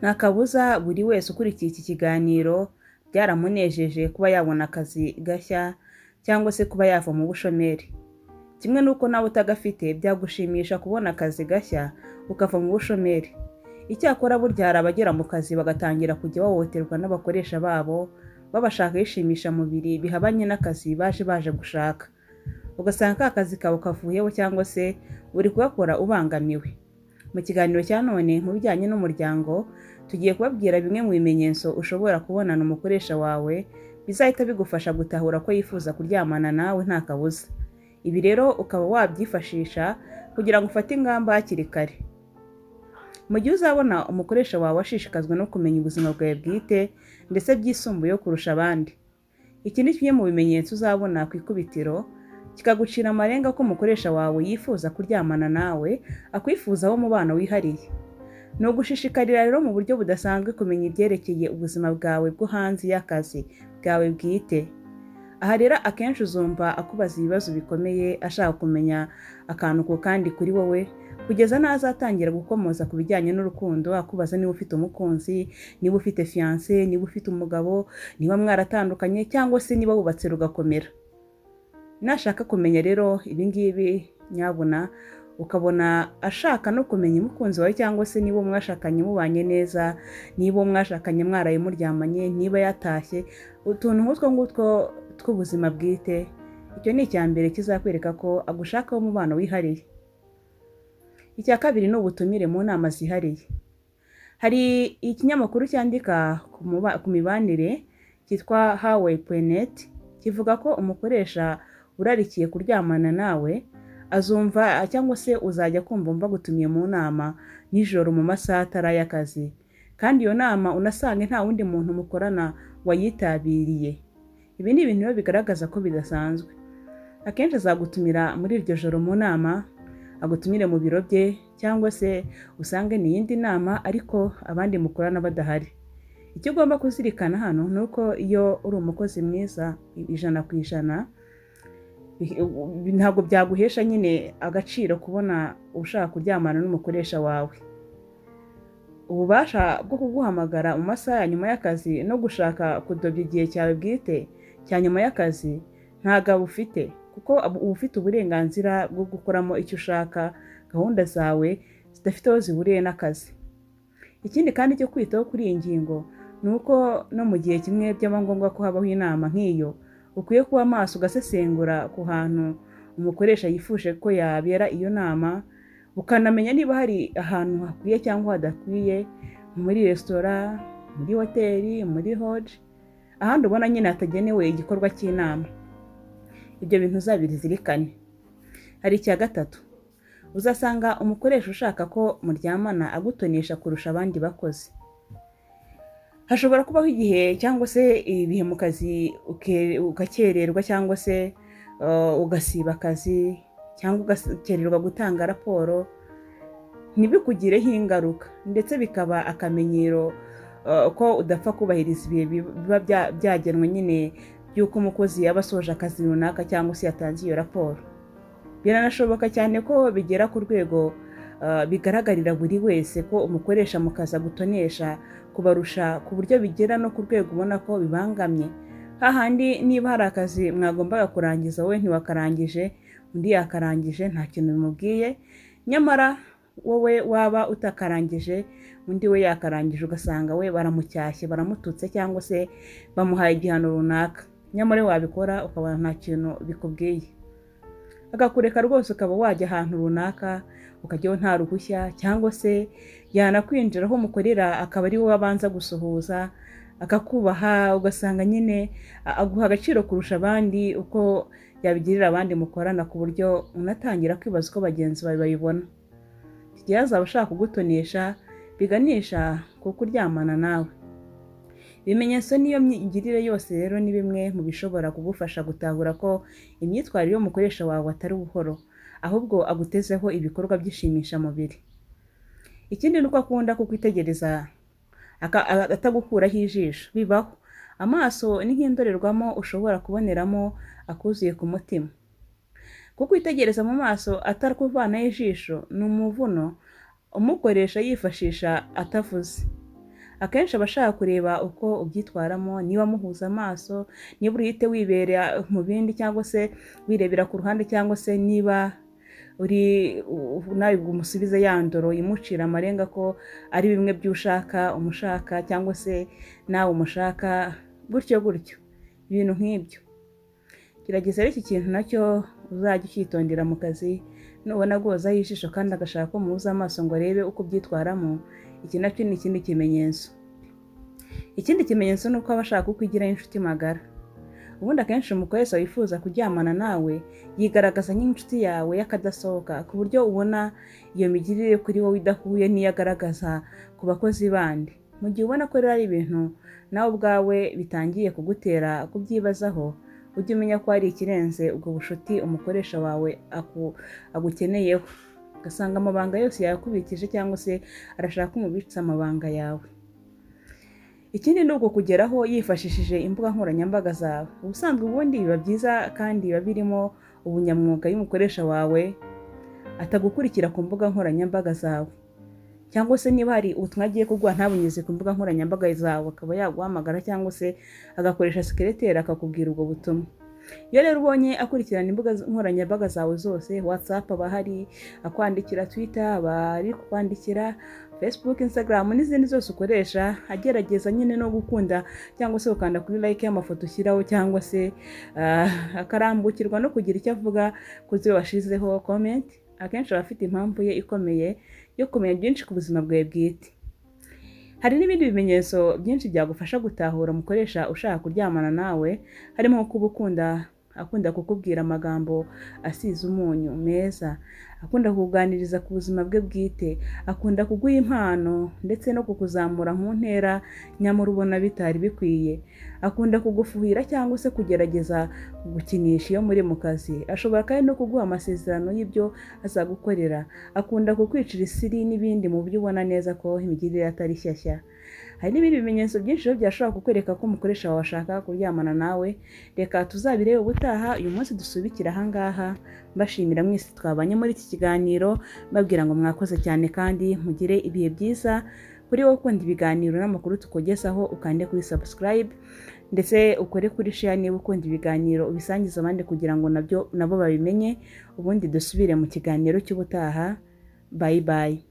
Nta kabuza buri wese ukurikiye iki kiganiro byaramunejeje kuba yabona akazi gashya cyangwa se kuba yava mu bushomeri. Kimwe n'uko nawe utagafite byagushimisha kubona akazi gashya ukava mu bushomeri. Icyakora burya hari abagera mu kazi bagatangira kujya bahohoterwa n'abakoresha babo, babashaka yishimisha mubiri bihabanye n'akazi baje gushaka. Ugasanga ka kazi kawe kavuyeho cyangwa se uri kugakora ubangamiwe. Mu kiganiro cya none mu bijyanye n'umuryango, tugiye kubabwira bimwe mu bimenyetso ushobora kubonana umukoresha wawe bizahita bigufasha gutahura ko yifuza kuryamana nawe nta kabuza. Ibi rero ukaba wabyifashisha kugira ngo ufate ingamba hakiri kare. Mu gihe uzabona umukoresha wawe ashishikazwa no kumenya ubuzima bwawe bwite ndetse byisumbuyeho kurusha abandi, iki ni kimwe mu bimenyetso uzabona ku ikubitiro kikagucira amarenga ko umukoresha wawe yifuza kuryamana nawe, akwifuzaho umubano wihariye. Ni ugushishikarira rero mu buryo budasanzwe kumenya ibyerekeye ubuzima bwawe bwo hanze y'akazi bwawe bwite. Aha rero akenshi uzumva akubaza ibibazo bikomeye ashaka kumenya akantu ku kandi kuri wowe, kugeza n'azatangira gukomoza ku bijyanye n'urukundo, akubaza niba ufite umukunzi, niba ufite fiancé, niba ufite umugabo, niba mwaratandukanye cyangwa se niba wubatse rugakomera. Nashaka kumenya rero ibi ngibi nyabuna ukabona ashaka no kumenya umukunzi wawe cyangwa se niba mwashakanye mubanye neza, niba mwashakanye mwaraye muryamanye, niba yatashye, utuntu nk'utwo ngutwo tw'ubuzima bwite, icyo ni icya mbere kizakwereka ko agushakaho umubano wihariye. Icya kabiri ni ubutumire mu nama zihariye. Hari ikinyamakuru cyandika ku mibanire cyitwa Hawaii.net kivuga ko umukoresha urarikiye kuryamana nawe azumva cyangwa se uzajya kumva bagutumiye mu nama nijoro mu masaha atari y'akazi, kandi iyo nama unasange nta wundi muntu mukorana wayitabiriye. Ibi ni ibintu bigaragaza ko bidasanzwe. Akenshi azagutumira muri iryo joro mu nama, agutumire mu biro bye cyangwa se usange ni iyindi nama ariko abandi mukorana badahari. Icyo ugomba kuzirikana hano ni uko iyo uri umukozi mwiza 100%, ntabwo byaguhesha nyine agaciro kubona ushaka kuryamana n'umukoresha wawe. Ububasha bwo kuguhamagara mu masaha ya nyuma y'akazi no gushaka kudobya igihe cyawe bwite cya nyuma y'akazi ntabwo ufite, kuko uba ufite uburenganzira bwo gukoramo icyo ushaka, gahunda zawe zidafite aho zihuriye n'akazi. Ikindi kandi cyo kwitaho kuri iyi ngingo ni uko no mu gihe kimwe byaba ngombwa ko habaho inama nk'iyo, ukwiye kuba maso ugasesengura ku hantu umukoresha yifuje ko yabera iyo nama, ukanamenya niba hari ahantu hakwiye cyangwa hadakwiye, muri resitora, muri hoteli, muri lodge, ahandi ubona nyine hatagenewe igikorwa cy'inama. Ibyo bintu uzabizirikane. Hari icya gatatu, uzasanga umukoresha ushaka ko muryamana agutonesha kurusha abandi bakozi. Hashobora kubaho igihe cyangwa se ibihe mu kazi ugakererwa cyangwa se ugasiba akazi cyangwa ugakererwa gutanga raporo, ntibikugireho ingaruka ndetse bikaba akamenyero ko udapfa kubahiriza ibihe biba byagenwe nyine by'uko umukozi yaba asoje akazi runaka cyangwa se yatanze iyo raporo. Biranashoboka cyane ko bigera ku rwego bigaragarira buri wese ko umukoresha mu kazi agutonesha kubarusha, ku buryo bigera no ku rwego ubona ko bibangamye. Hahandi niba hari akazi mwagombaga kurangiza wowe ntiwakarangije, undi yakarangije nta kintu bimubwiye, nyamara wowe waba utakarangije undi we yakarangije, ugasanga we baramucyashye, baramututse cyangwa se bamuhaye igihano runaka, nyamara wabikora ukabona nta kintu bikubwiye. Agakureka rwose ukaba wajya ahantu runaka ukajyaho nta ruhushya, cyangwa se yanakwinjira aho mukorera akaba ari wowe abanza gusuhuza, akakubaha, ugasanga nyine aguha agaciro kurusha abandi uko yabigirira abandi mukorana, ku buryo unatangira kwibaza uko bagenzi bawe bayibona. Igihe azaba ashaka kugutonesha biganisha ku kuryamana nawe. Ibimenyetso n'iyo myigirire yose rero ni bimwe mu bishobora kugufasha gutahura ko imyitwarire y'umukoresha wawe atari buhoro, ahubwo agutezeho ibikorwa byishimisha mubiri. Ikindi nuko akunda kukwitegereza atagukuraho ijisho. Bibaho. Amaso ni nk'indorerwamo ushobora kuboneramo akuzuye ku mutima. Kukwitegereza mu maso atari kuvanaho ijisho ni umuvuno umukoresha yifashisha atavuze. akenshi aba ashaka kureba uko ubyitwaramo, niba muhuza amaso, niba urihite wibera mu bindi cyangwa se wirebera ku ruhande, cyangwa se niba nawe umusubize ya ndoro imucira amarenga ko ari bimwe by'ushaka umushaka cyangwa se nawe umushaka, gutyo gutyo ibintu nk'ibyo. Gerageza iki kintu nacyo uzajya ucyitondera mu kazi, nubona guhozaho ijisho kandi agashaka ko muhuza amaso ngo arebe uko byitwaramo, iki nacyo ni ikindi kimenyetso. Ikindi kimenyetso ni uko aba ashaka kukwigiraho inshuti magara. Ubundi akenshi umukobwa wese wifuza kuryamana nawe yigaragaza nk'inshuti yawe y'akadasohoka, ku buryo ubona iyo migirire kuri wowe idahuye n'iyo agaragaza ku bakozi bandi. Mu gihe ubona ko rero ari ibintu nawe ubwawe bitangiye kugutera kubyibazaho, ujye umenya ko hari ikirenze ubwo bushuti umukoresha wawe agukeneyeho, ugasanga amabanga yose yakubikije cyangwa se arashaka umubitsa amabanga yawe. Ikindi ni kugeraho yifashishije imbuga nkoranyambaga zawe. Ubusanzwe ubundi biba byiza kandi biba birimo ubunyamwuga y'umukoresha wawe atagukurikira ku mbuga nkoranyambaga zawe, cyangwa se niba hari ubutumwa agiye kuguha ntabunyuze ku mbuga nkoranyambaga zawe, akaba yaguhamagara cyangwa se agakoresha sekereteri akakubwira ubwo butumwa. Iyo rero ubonye akurikirana imbuga nkoranyambaga zawe zose, WhatsApp aba ahari, akwandikira Twitter aba ari kukwandikira, Facebook, Instagram n'izindi zose ukoresha, agerageza nyine no gukunda cyangwa se ukanda kuri like y'amafoto ushyiraho, cyangwa se akarambukirwa no kugira icyo avuga ku zo washizeho comment, akenshi aba afite impamvu ye ikomeye yo kumenya byinshi ku buzima bwawe bwite. Hari n'ibindi bimenyetso byinshi byagufasha gutahura umukoresha ushaka kuryamana nawe, harimo nko kuba akunda kukubwira amagambo asize umunyu meza, akunda kukuganiriza ku buzima bwe bwite, akunda kuguha impano ndetse no kukuzamura mu ntera nyamara ubona bitari bikwiye, akunda kugufuhira cyangwa se kugerageza kugukinisha iyo muri mu kazi, ashobora kandi no kuguha amasezerano y'ibyo azagukorera, akunda kukwicira isiri n'ibindi mu buryo ubona neza ko imigirire atari shyashya. Hari n'ibindi bimenyetso byinshi rero byashobora kukwereka ko umukoresha wawe ashaka kuryamana nawe. Reka tuzabirebe ubutaha. Uyu munsi dusubikira ahangaha, mbashimira mwese twabanye muri iki kiganiro, mbabwira ngo mwakoze cyane kandi mugire ibihe byiza. Kuri wowe ukunda ibiganiro n'amakuru tukugezaho, ukande kuri subscribe ndetse ukore kuri share niba ukunda ibiganiro, ubisangize abandi kugira ngo nabo babimenye. Ubundi dusubire mu kiganiro cy'ubutaha. Bye bye.